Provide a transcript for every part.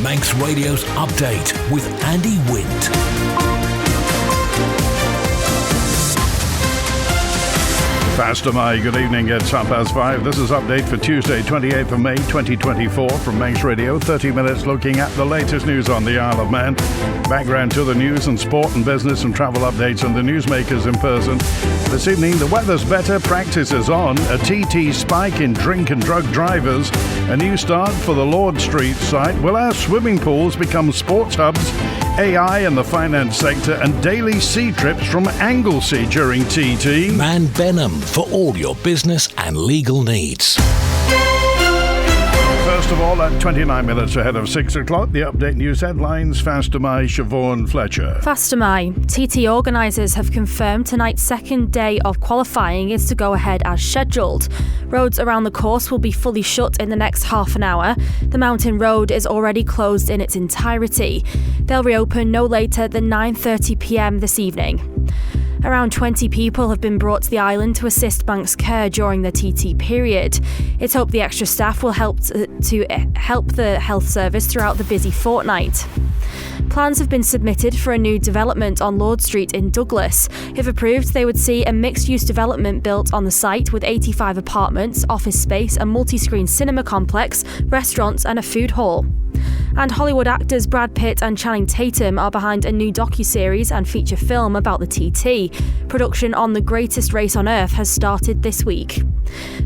Manx Radio's Update with Andy Wint. Faster Mai, good evening, it's 5:30. This is Update for Tuesday, 28th of May 2024 from Manx Radio. 30 minutes looking at the latest news on the Isle of Man. Background to the news and sport and business and travel updates and the newsmakers in person. This evening, the weather's better, practice is on, a TT spike in drink and drug drivers, a new start for the Lord Street site. Will our swimming pools become sports hubs? AI in the finance sector and daily sea trips from Anglesey during TT. Man Benham for all your business and legal needs. First of all, at 29 minutes ahead of 6 o'clock, the update news headlines. Faster Mai, Siobhan Fletcher. Faster Mai. TT organisers have confirmed tonight's second day of qualifying is to go ahead as scheduled. Roads around the course will be fully shut in the next half an hour. The mountain road is already closed in its entirety. They'll reopen no later than 9:30 p.m. this evening. Around 20 people have been brought to the island to assist Manx Care during the TT period. It's hoped the extra staff will help the health service throughout the busy fortnight. Plans have been submitted for a new development on Lord Street in Douglas. If approved, they would see a mixed-use development built on the site with 85 apartments, office space, a multi-screen cinema complex, restaurants and a food hall. And Hollywood actors Brad Pitt and Channing Tatum are behind a new docuseries and feature film about the TT. Production on The Greatest Race on Earth has started this week.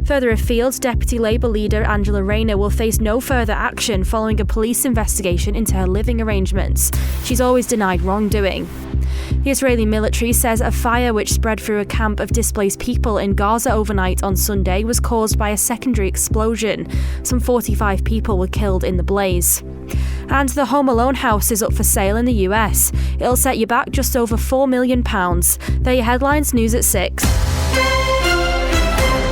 Further afield, Deputy Labour leader Angela Rayner will face no further action following a police investigation into her living arrangements. She's always denied wrongdoing. The Israeli military says a fire which spread through a camp of displaced people in Gaza overnight on Sunday was caused by a secondary explosion. Some 45 people were killed in the blaze. And the Home Alone house is up for sale in the US. It'll set you back just over £4 million. They're your headlines, news at 6.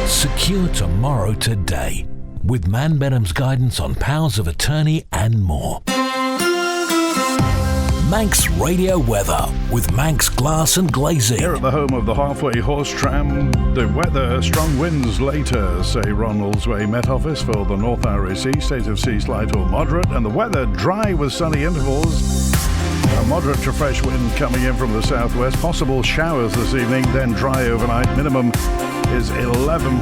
Secure tomorrow today with Man Benham's guidance on powers of attorney and more. Manx Radio weather with Manx Glass and Glazing. Here at the home of the halfway horse tram, the weather, strong winds later, say Ronald's Way Met Office for the North Irish Sea, state of sea slight or moderate, and the weather dry with sunny intervals. A moderate to fresh wind coming in from the southwest, possible showers this evening, then dry overnight. Minimum is 11.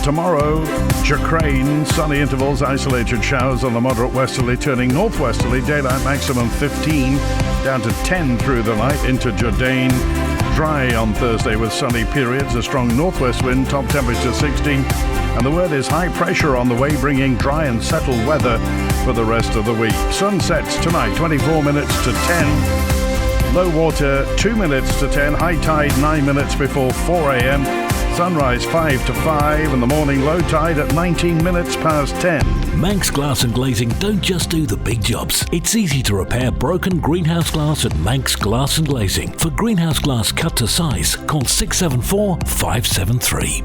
Tomorrow, Jacrane, sunny intervals, isolated showers on the moderate westerly, turning northwesterly, daylight maximum 15, down to 10 through the night, into Jordan. Dry on Thursday with sunny periods, a strong northwest wind, top temperature 16, and the word is high pressure on the way, bringing dry and settled weather for the rest of the week. Sun sets tonight, 24 minutes to 10. Low water, 2 minutes to 10. High tide, 9 minutes before 4 a.m. Sunrise 5 to 5 and the morning low tide at 19 minutes past 10. Manx Glass and Glazing don't just do the big jobs. It's easy to repair broken greenhouse glass at Manx Glass and Glazing. For greenhouse glass cut to size, call 674 573.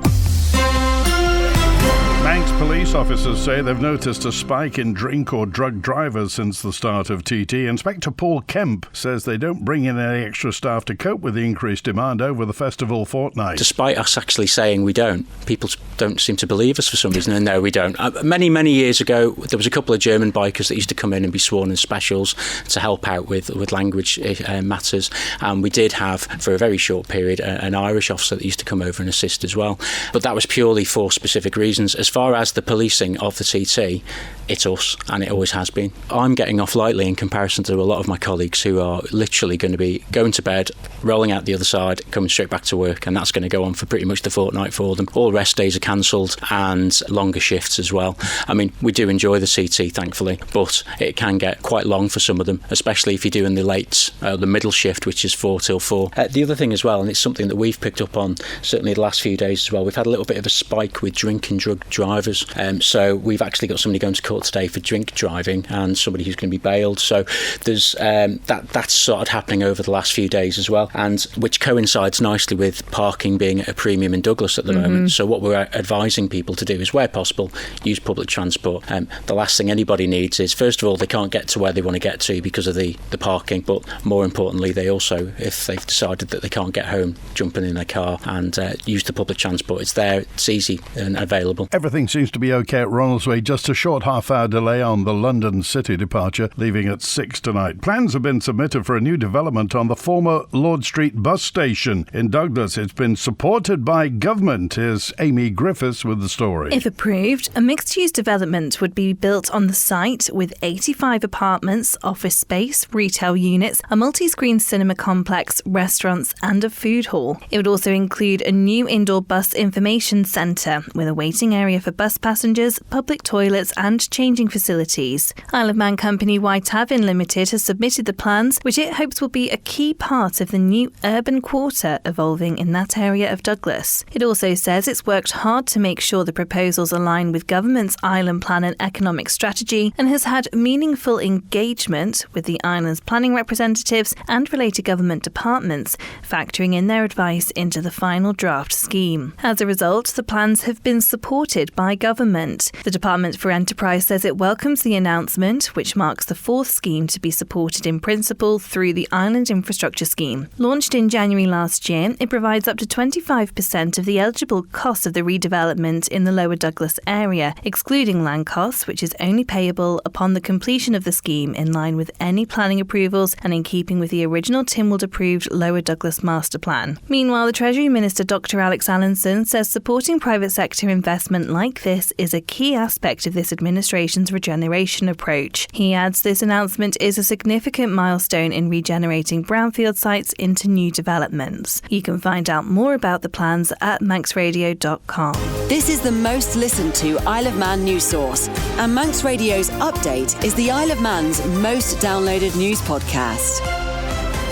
Manx police officers say they've noticed a spike in drink or drug drivers since the start of TT. Inspector Paul Kemp says they don't bring in any extra staff to cope with the increased demand over the festival fortnight. Despite us actually saying we don't, people don't seem to believe us for some reason, and no, we don't. Many years ago, there was a couple of German bikers that used to come in and be sworn in specials to help out with language matters, and we did have, for a very short period, an Irish officer that used to come over and assist as well. But that was purely for specific reasons. As far as the policing of the TT, it's us, and it always has been. I'm getting off lightly in comparison to a lot of my colleagues who are literally going to be going to bed, rolling out the other side, coming straight back to work, and that's going to go on for pretty much the fortnight for them. All rest days are cancelled and longer shifts as well. I mean, we do enjoy the CT, thankfully, but it can get quite long for some of them, especially if you're doing the late, the middle shift, which is 4 till 4. The other thing as well, and it's something that we've picked up on certainly the last few days as well, we've had a little bit of a spike with drink and drug drivers. So we've actually got somebody going to court today for drink driving and somebody who's going to be bailed. So there's that's started happening over the last few days as well, and which coincides nicely with parking being at a premium in Douglas at the moment. So what we're advising people to do is, where possible, use public transport. The last thing anybody needs is, first of all, they can't get to where they want to get to because of the parking, but more importantly, they also, if they've decided that they can't get home, jump in their car and use the public transport. It's there, it's easy and available. Everything seems to be okay at Ronald's Way. Just a short half half-hour delay on the London City departure, leaving at 6 tonight. Plans have been submitted for a new development on the former Lord Street bus station in Douglas. It's been supported by government. Here's Amy Griffiths with the story. If approved, a mixed-use development would be built on the site with 85 apartments, office space, retail units, a multi-screen cinema complex, restaurants and a food hall. It would also include a new indoor bus information centre with a waiting area for bus passengers, public toilets and changing facilities. Isle of Man company White Avin Limited has submitted the plans, which it hopes will be a key part of the new urban quarter evolving in that area of Douglas. It also says it's worked hard to make sure the proposals align with government's island plan and economic strategy and has had meaningful engagement with the island's planning representatives and related government departments, factoring in their advice into the final draft scheme. As a result, the plans have been supported by government. The Department for Enterprise says it welcomes the announcement, which marks the fourth scheme to be supported in principle through the Island Infrastructure Scheme. Launched in January last year, it provides up to 25% of the eligible cost of the redevelopment in the Lower Douglas area, excluding land costs, which is only payable upon the completion of the scheme in line with any planning approvals and in keeping with the original Tynwald-approved Lower Douglas Master Plan. Meanwhile, the Treasury Minister Dr Alex Allinson says supporting private sector investment like this is a key aspect of this administration's regeneration approach. He adds this announcement is a significant milestone in regenerating brownfield sites into new developments. You can find out more about the plans at manxradio.com. This is the most listened to Isle of Man news source, and Manx Radio's Update is the Isle of Man's most downloaded news podcast.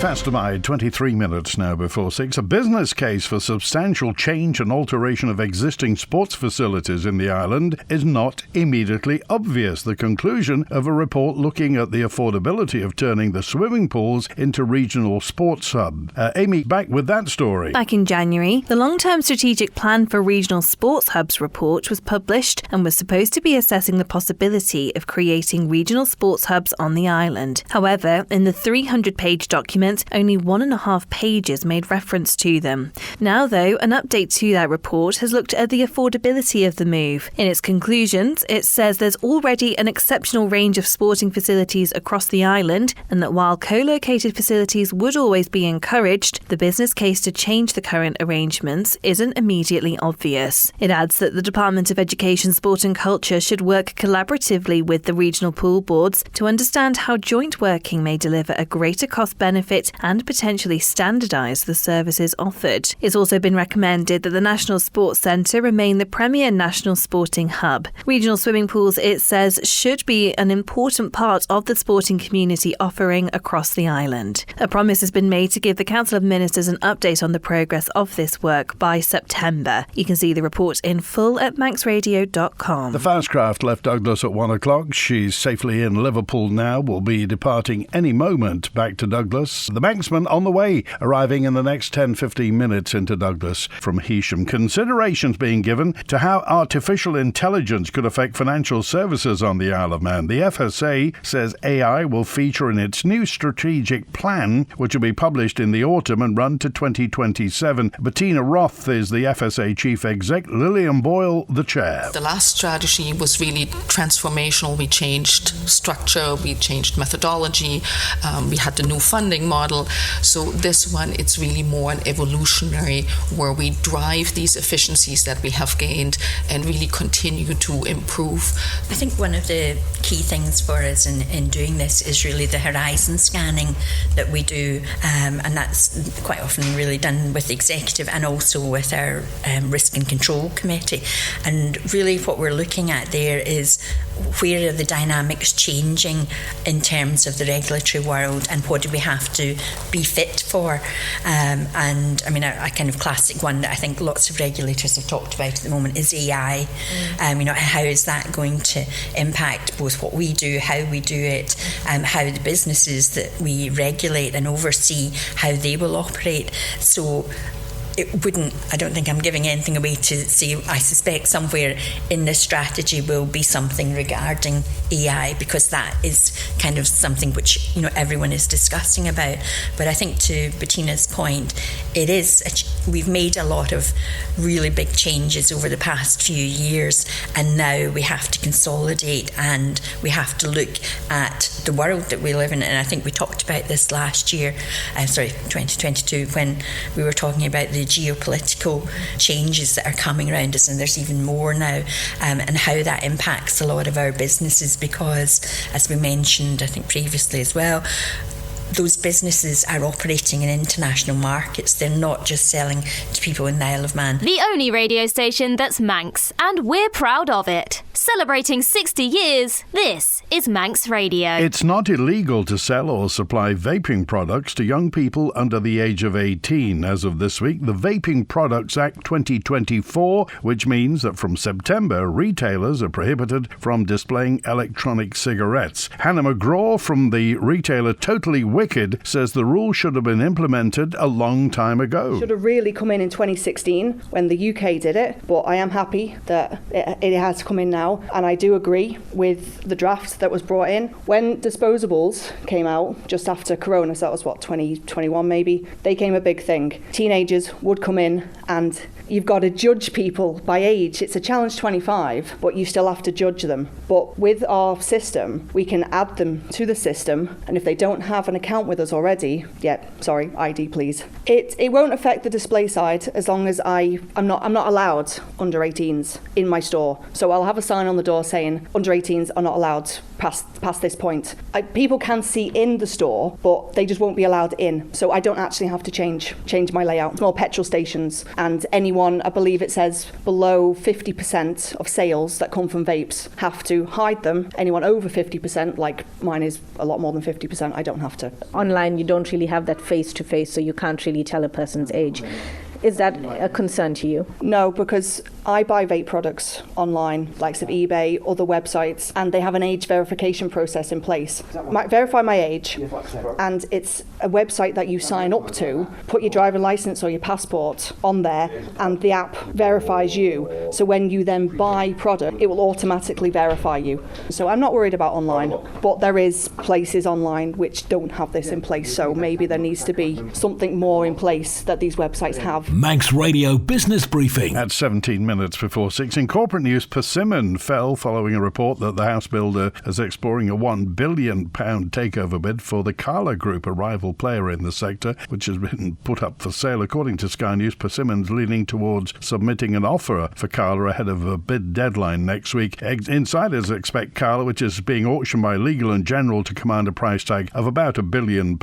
Fastamide, 23 minutes now before 6. A business case for substantial change and alteration of existing sports facilities in the island is not immediately obvious. The conclusion of a report looking at the affordability of turning the swimming pools into regional sports hub. Amy, back with that story. Back in January, the long-term strategic plan for regional sports hubs report was published and was supposed to be assessing the possibility of creating regional sports hubs on the island. However, in the 300-page document, only 1.5 pages made reference to them. Now, though, an update to that report has looked at the affordability of the move. In its conclusions, it says there's already an exceptional range of sporting facilities across the island, and that while co-located facilities would always be encouraged, the business case to change the current arrangements isn't immediately obvious. It adds that the Department of Education, Sport and Culture should work collaboratively with the regional pool boards to understand how joint working may deliver a greater cost benefit and potentially standardise the services offered. It's also been recommended that the National Sports Centre remain the premier national sporting hub. Regional swimming pools, it says, should be an important part of the sporting community offering across the island. A promise has been made to give the Council of Ministers an update on the progress of this work by September. You can see the report in full at manxradio.com. The Fastcraft left Douglas at 1 o'clock. She's safely in Liverpool now, will be departing any moment back to Douglas. The Manxman on the way, arriving in the next 10-15 minutes into Douglas from Heysham. Considerations being given to how artificial intelligence could affect financial services on the Isle of Man. The FSA says AI will feature in its new strategic plan, which will be published in the autumn and run to 2027. Bettina Roth is the FSA Chief Exec, Lillian Boyle the Chair. The last strategy was really transformational. We changed structure, we changed methodology, we had the new funding model. So this one, it's really more an evolutionary, where we drive these efficiencies that we have gained and really continue to improve. I think one of the key things for us in doing this is really the horizon scanning that we do, and that's quite often really done with the executive and also with our risk and control committee. And really what we're looking at there is where are the dynamics changing in terms of the regulatory world and what do we have to be fit for. And I mean, a kind of classic one that I think lots of regulators have talked about at the moment is AI. How is that going to impact both what we do, how we do it, how the businesses that we regulate and oversee, how they will operate. So I don't think I'm giving anything away to say I suspect somewhere in this strategy will be something regarding AI, because that is kind of something which, you know, everyone is discussing about. But I think to Bettina's point, we've made a lot of really big changes over the past few years, and now we have to consolidate and we have to look at the world that we live in. And I think we talked about this last year, 2022, when we were talking about the geopolitical changes that are coming around us, and there's even more now, and how that impacts a lot of our businesses, because, as we mentioned, I think previously as well, those businesses are operating in international markets. They're not just selling to people in the Isle of Man. The only radio station that's Manx, and we're proud of it. Celebrating 60 years, this is Manx Radio. It's not illegal to sell or supply vaping products to young people under the age of 18. As of this week, the Vaping Products Act 2024, which means that from September, retailers are prohibited from displaying electronic cigarettes. Hannah McGraw from the retailer Totally Wicked says the rule should have been implemented a long time ago. Should have really come in 2016 when the UK did it, but I am happy that it has come in now, and I do agree with the draft that was brought in. When disposables came out just after Corona, so that was 2021 maybe, they came a big thing. Teenagers would come in and you've got to judge people by age. It's a challenge 25, but you still have to judge them. But with our system, we can add them to the system, and if they don't have an account with us already, ID please. It won't affect the display side as long as I'm not allowed under 18s in my store. So I'll have a sign on the door saying under 18s are not allowed past this point. People can see in the store, but they just won't be allowed in. So I don't actually have to change my layout. More petrol stations, and anyone, I believe it says below 50% of sales that come from vapes have to hide them. Anyone over 50%, like mine is a lot more than 50%, I don't have to. Online, you don't really have that face-to-face, so you can't really tell a person's age. Is that a concern to you? No, because I buy vape products online, likes of eBay, other websites, and they have an age verification process in place. Verify my age, and it's a website that you sign up to, put your driving licence or your passport on there, and the app verifies you. So when you then buy product, it will automatically verify you. So I'm not worried about online, but there is places online which don't have this in place, so maybe there needs to be something more in place that these websites have. Manx Radio Business Briefing. At 17 minutes before 6, in corporate news, Persimmon fell following a report that the house builder is exploring a £1 billion takeover bid for the Carla Group, a rival player in the sector, which has been put up for sale. According to Sky News, Persimmon's leaning towards submitting an offer for Carla ahead of a bid deadline next week. Insiders expect Carla, which is being auctioned by Legal & General, to command a price tag of about £1 billion.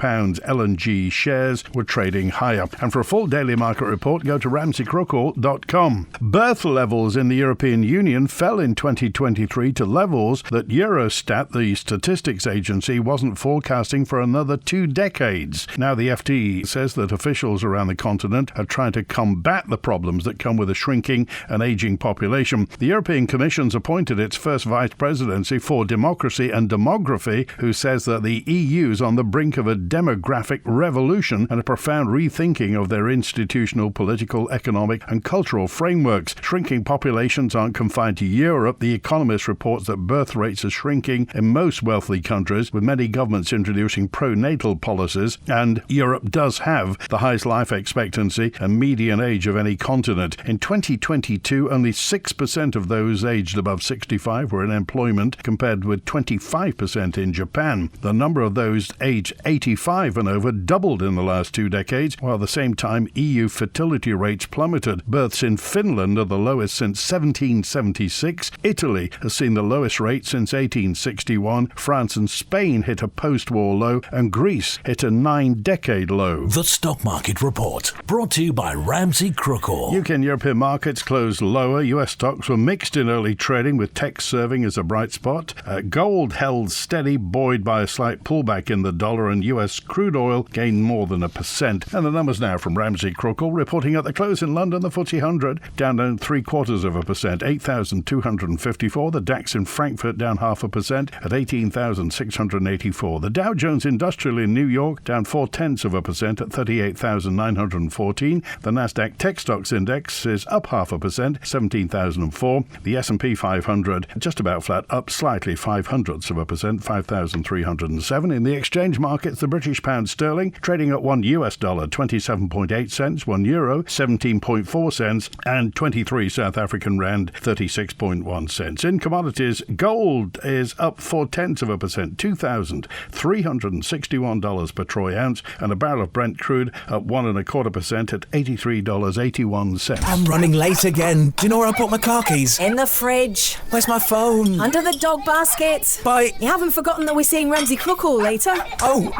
L&G shares were trading higher. And for a full daily market report, go to ramseycrookall.com. Birth levels in the European Union fell in 2023 to levels that Eurostat, the statistics agency, wasn't forecasting for another 2 decades. Now the FT says that officials around the continent are trying to combat the problems that come with a shrinking and ageing population. The European Commission's appointed its first vice presidency for democracy and demography, who says that the EU's on the brink of a demographic revolution and a profound rethinking of their institutional, political, economic and cultural frameworks. Shrinking populations aren't confined to Europe. The Economist reports that birth rates are shrinking in most wealthy countries, with many governments introducing pro-natal policies, and Europe does have the highest life expectancy and median age of any continent. In 2022, only 6% of those aged above 65 were in employment, compared with 25% in Japan. The number of those aged 85 and over doubled in the last 2 decades, while at the same time EU fertility rates plummeted. Births in Finland are the lowest since 1776. Italy has seen the lowest rate since 1861. France and Spain hit a post-war low, and Greece hit a 9-decade low. The Stock Market Report, brought to you by Ramsey Crookall. UK and European markets closed lower. US stocks were mixed in early trading, with tech serving as a bright spot. Gold held steady, buoyed by a slight pullback in the dollar, and US crude oil gained more than 1%. And the numbers now from Ramsey Crookall. reporting at the close in London, the FTSE 100 down 0.75%, 8,254. The DAX in Frankfurt down 0.5% at 18,684. The Dow Jones Industrial in New York down 0.4% at 38,914. The Nasdaq Tech Stocks Index is up 0.5%, 17,004. The S&P 500 just about flat, up slightly 0.05%, 5,307. In the exchange markets, the British pound sterling trading at $1 27.8 cents, €1 17.4 cents, and 23 South African rand 36.1 cents. In commodities, gold is up 0.4%, $2,361 per troy ounce, and a barrel of Brent crude up 1.25% at $83.81. I'm running late again. Do you know where I put my car keys? In the fridge. Where's my phone? Under the dog basket. Bye. You haven't forgotten that we're seeing Ramsey Crookall later? Oh,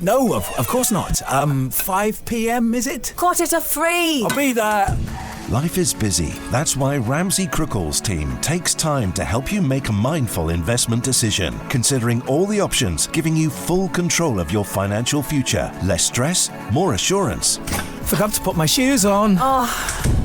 no, of course not. 5 p.m, is it? 2:45. I'll be there. Life is busy. That's why Ramsey Crookall's team takes time to help you make a mindful investment decision, considering all the options, giving you full control of your financial future. Less stress, more assurance. Forgot to put my shoes on.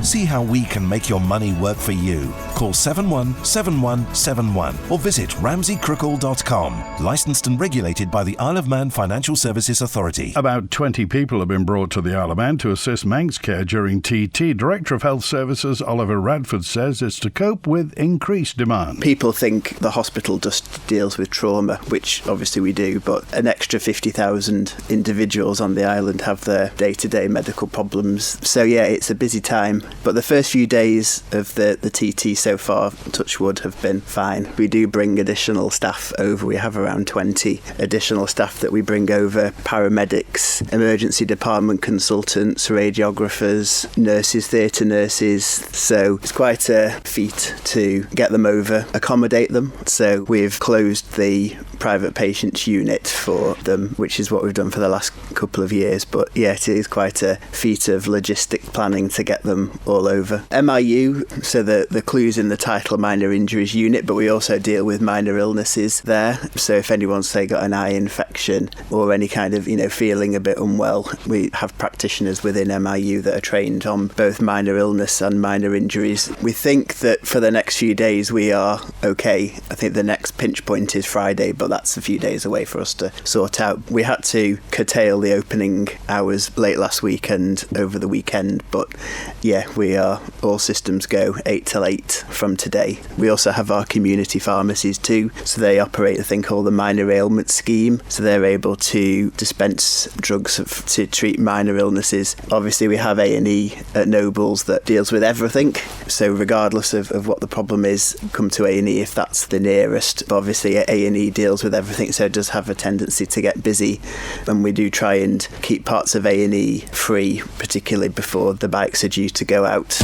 See how we can make your money work for you. Call 717171 or visit ramseycrookall.com. Licensed and regulated by the Isle of Man Financial Services Authority. About 20 people have been brought to the Isle of Man to assist Manx care during TT. Director of Health Services Oliver Radford says it's to cope with increased demand. People think the hospital just deals with trauma, which obviously we do, but an extra 50,000 individuals on the island have their day-to-day medical problems. So yeah, it's a busy time, but the first few days of the TT so far, touch wood, have been fine. We do bring additional staff over. We have around 20 additional staff that we bring over: paramedics, emergency department consultants, radiographers, nurses, theatre nurses. So it's quite a feat to get them over, accommodate them. So we've closed the private patients unit for them, which is what we've done for the last couple of years. But yeah, it is quite a feat of logistic planning to get them all over. MIU, so the clues in the title, minor injuries unit, but we also deal with minor illnesses there. So if anyone's, say, got an eye infection or any kind of, feeling a bit unwell, we have practitioners within MIU that are trained on both minor illness and minor injuries. We think that for the next few days we are okay. I think the next pinch point is Friday, but that's a few days away for us to sort out. We had to curtail the opening hours late last week and over the weekend, but yeah, we are all systems go 8 till 8 from today. We also have our community pharmacies too, so they operate a thing called the minor ailment scheme, so they're able to dispense drugs to treat minor illnesses. Obviously we have A&E at Nobles that deals with everything, so regardless of what the problem is, come to A&E if that's the nearest. But obviously A&E deals with everything, so it does have a tendency to get busy, and we do try and keep parts of A&E free, particularly before the bikes are due to go out.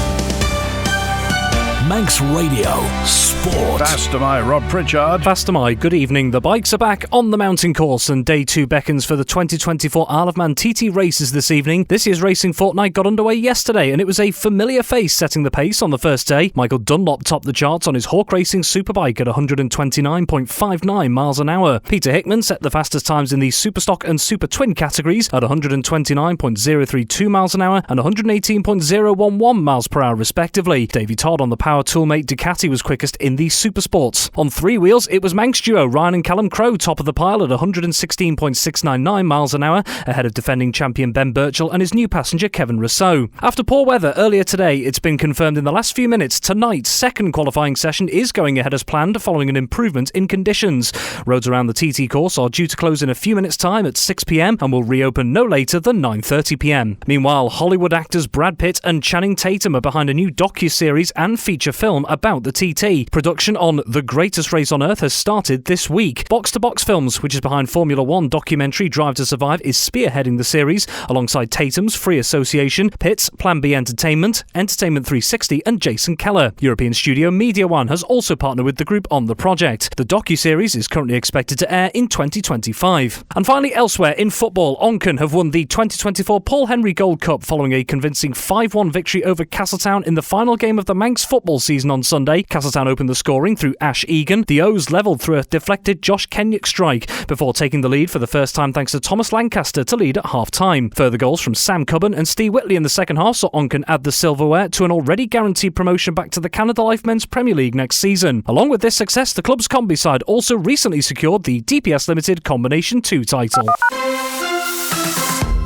Manx Radio Sport. Fast am I, Rob Pritchard. Fast am I. Good evening. The bikes are back on the mountain course and day 2 beckons for the 2024 Isle of Man TT races this evening. This year's racing fortnight got underway yesterday and it was a familiar face setting the pace on the first day. Michael Dunlop topped the charts on his Hawk Racing Superbike at 129.59 miles an hour. Peter Hickman set the fastest times in the Superstock and Super Twin categories at 129.032 miles an hour and 118.011 miles per hour respectively. Davey Todd on the Power Toolmate Ducati was quickest in the Supersports. On 3 wheels, it was Manx duo Ryan and Callum Crowe top of the pile at 116.699 miles an hour, ahead of defending champion Ben Birchall and his new passenger Kevin Rousseau. After poor weather earlier today, it's been confirmed in the last few minutes tonight's second qualifying session is going ahead as planned following an improvement in conditions. Roads around the TT course are due to close in a few minutes' time at 6 p.m. and will reopen no later than 9:30 p.m. Meanwhile, Hollywood actors Brad Pitt and Channing Tatum are behind a new docu-series and feature film about the TT. Production on The Greatest Race on Earth has started this week. Box to Box Films, which is behind Formula One documentary Drive to Survive, is spearheading the series alongside Tatum's Free Association, Pitt's Plan B Entertainment, Entertainment 360 and Jason Keller. European studio Media One has also partnered with the group on the project. The docu-series is currently expected to air in 2025. And finally, elsewhere in football, Onchan have won the 2024 Paul Henry Gold Cup following a convincing 5-1 victory over Castletown in the final game of the Manx Football football season on Sunday. Castletown opened the scoring through Ash Egan. The O's levelled through a deflected Josh Kenyuk strike before taking the lead for the first time thanks to Thomas Lancaster to lead at half-time. Further goals from Sam Cubban and Steve Whitley in the second half saw Onken add the silverware to an already guaranteed promotion back to the Canada Life Men's Premier League next season. Along with this success, the club's combi side also recently secured the DPS Limited Combination 2 title.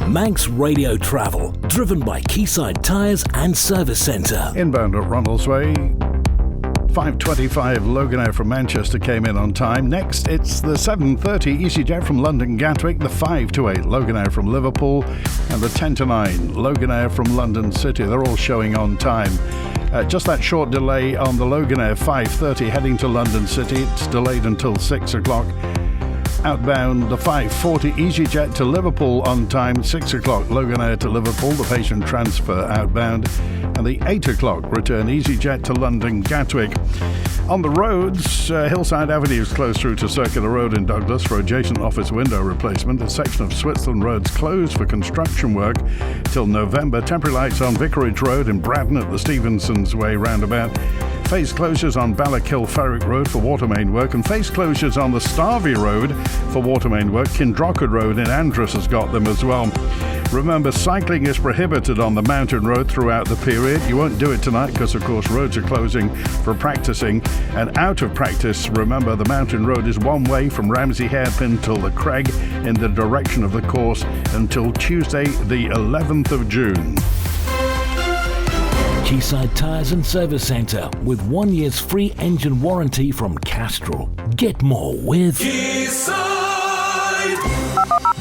Manx Radio Travel, driven by Quayside Tyres and Service Centre. Inbound at Ronaldsway. 5:25 Loganair from Manchester came in on time. Next, it's the 7:30 EasyJet from London Gatwick, the 5:08 Loganair from Liverpool, and the 10:09 Loganair from London City. They're all showing on time. Just that short delay on the Loganair 5:30 heading to London City. It's delayed until 6 o'clock. Outbound, the 5:40 EasyJet to Liverpool on time, 6 o'clock Loganair to Liverpool, the patient transfer outbound, and the 8 o'clock return EasyJet to London Gatwick. On the roads, Hillside Avenue is closed through to Circular Road in Douglas for adjacent office window replacement. A section of Switzerland Road's closed for construction work till November. Temporary lights on Vicarage Road in Bradden at the Stevenson's Way roundabout. Phase closures on Ballakill Ferrick Road for water main work, and phase closures on the Starvey Road for water main work. Kindrockard Road in Andros has got them as well. Remember, cycling is prohibited on the mountain road throughout the period. You won't do it tonight because, of course, roads are closing for practicing. And out of practice, remember, the mountain road is one way from Ramsey Hairpin till the Craig in the direction of the course until Tuesday, the 11th of June. Quayside Tyres and Service Centre with 1 year's free engine warranty from Castrol. Get more with Quayside.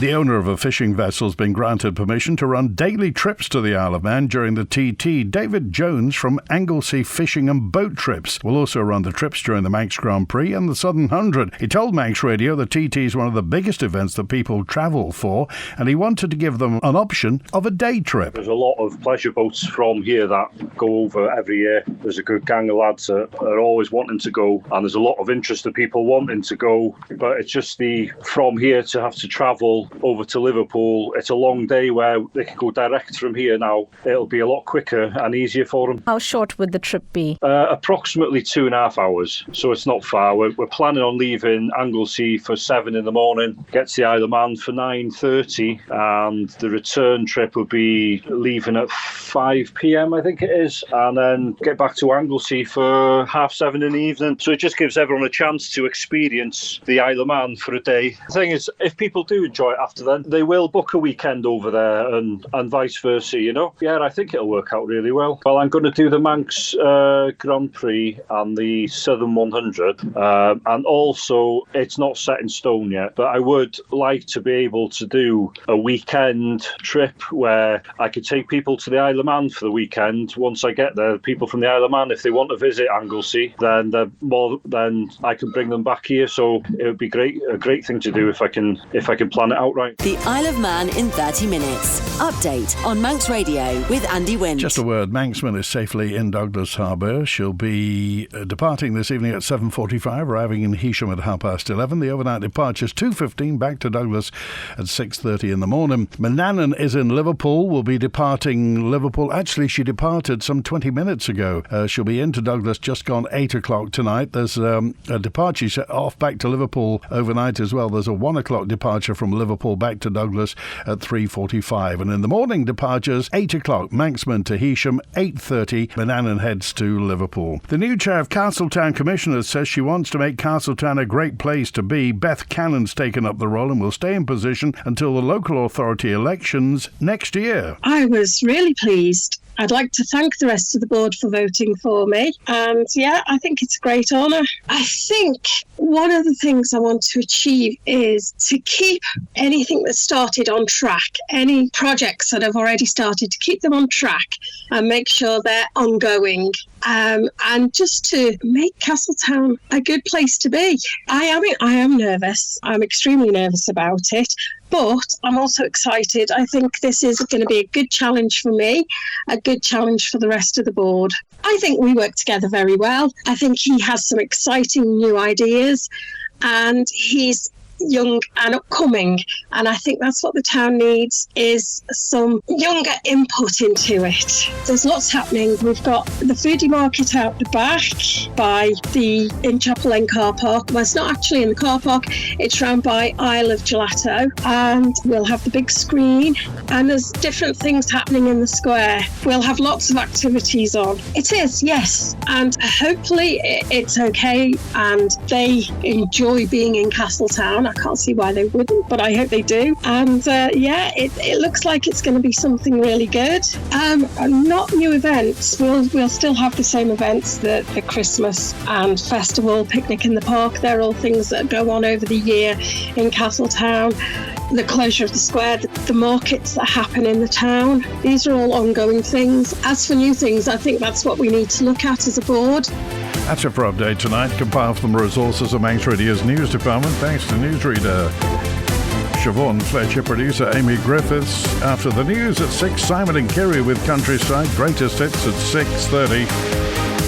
The owner of a fishing vessel has been granted permission to run daily trips to the Isle of Man during the TT. David Jones from Anglesey Fishing and Boat Trips will also run the trips during the Manx Grand Prix and the Southern 100. He told Manx Radio the TT is one of the biggest events that people travel for, and he wanted to give them an option of a day trip. There's a lot of pleasure boats from here that go over every year. There's a good gang of lads that are always wanting to go, and there's a lot of interest of people wanting to go, but it's just the from here to have to travel over to Liverpool. It's a long day where they can go direct from here now. It'll be a lot quicker and easier for them. How short would the trip be? Approximately 2.5 hours, so it's not far. We're planning on leaving Anglesey for 7 in the morning, get to the Isle of Man for 9:30, and the return trip will be leaving at 5 p.m, I think it is, and then get back to Anglesey for 7:30 in the evening. So it just gives everyone a chance to experience the Isle of Man for a day. The thing is, if people do enjoy it after then, they will book a weekend over there and vice versa, you know. Yeah, I think it'll work out really well. Well, I'm going to do the Manx Grand Prix and the Southern 100, and also it's not set in stone yet, but I would like to be able to do a weekend trip where I could take people to the Isle of Man for the weekend. Once I get there, people from the Isle of Man, if they want to visit Anglesey, then I can bring them back here. So it would be a great thing to do if I can plan it out right. The Isle of Man in 30 minutes. Update on Manx Radio with Andy Wint. Just a word, Manxman is safely in Douglas Harbour. She'll be departing this evening at 7:45, arriving in Heysham at 11:30. The overnight departure is 2:15, back to Douglas at 6:30 in the morning. Manannan is in Liverpool, will be departing Liverpool. Actually, she departed some 20 minutes ago. She'll be into Douglas just gone 8 o'clock tonight. There's a departure set off back to Liverpool overnight as well. There's a 1 o'clock departure from Liverpool back to Douglas at 3:45. And in the morning departures, 8 o'clock, Manxman to Heysham, 8:30, Manannan heads to Liverpool. The new chair of Castletown Commissioners says she wants to make Castletown a great place to be. Beth Cannon's taken up the role and will stay in position until the local authority elections next year. I was really pleased. I'd like to thank the rest of the board for voting for me. And yeah, I think it's a great honour. I think one of the things I want to achieve is to keep anything that's started on track, any projects that have already started, to keep them on track and make sure they're ongoing. And just to make Castletown a good place to be. I am nervous. I'm extremely nervous about it. But I'm also excited. I think this is going to be a good challenge for me, a good challenge for the rest of the board. I think we work together very well. I think he has some exciting new ideas, and he's young and upcoming, and I think that's what the town needs, is some younger input into it. There's lots happening. We've got the foodie market out the back by the in Chapel Lane car park. Well, it's not actually in the car park, it's round by Isle of Gelato, and we'll have the big screen, and there's different things happening in the square. We'll have lots of activities on. It is, yes, and hopefully it's okay and they enjoy being in Castletown. I can't see why they wouldn't, but I hope they do. And it looks like it's going to be something really good. Not new events. We'll still have the same events, the Christmas and festival, picnic in the park. They're all things that go on over the year in Castletown. The closure of the square, the markets that happen in the town. These are all ongoing things. As for new things, I think that's what we need to look at as a board. That's it for Update Tonight, compiled from the resources of Manx Radio's news department. Thanks to newsreader Siobhan Fletcher, producer Amy Griffiths. After the news at 6, Simon and Kerry with Countryside. Greatest hits at 6:30.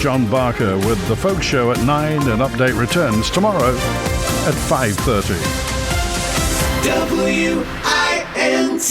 John Barker with The Folk Show at 9, and Update returns tomorrow at 5:30. WINT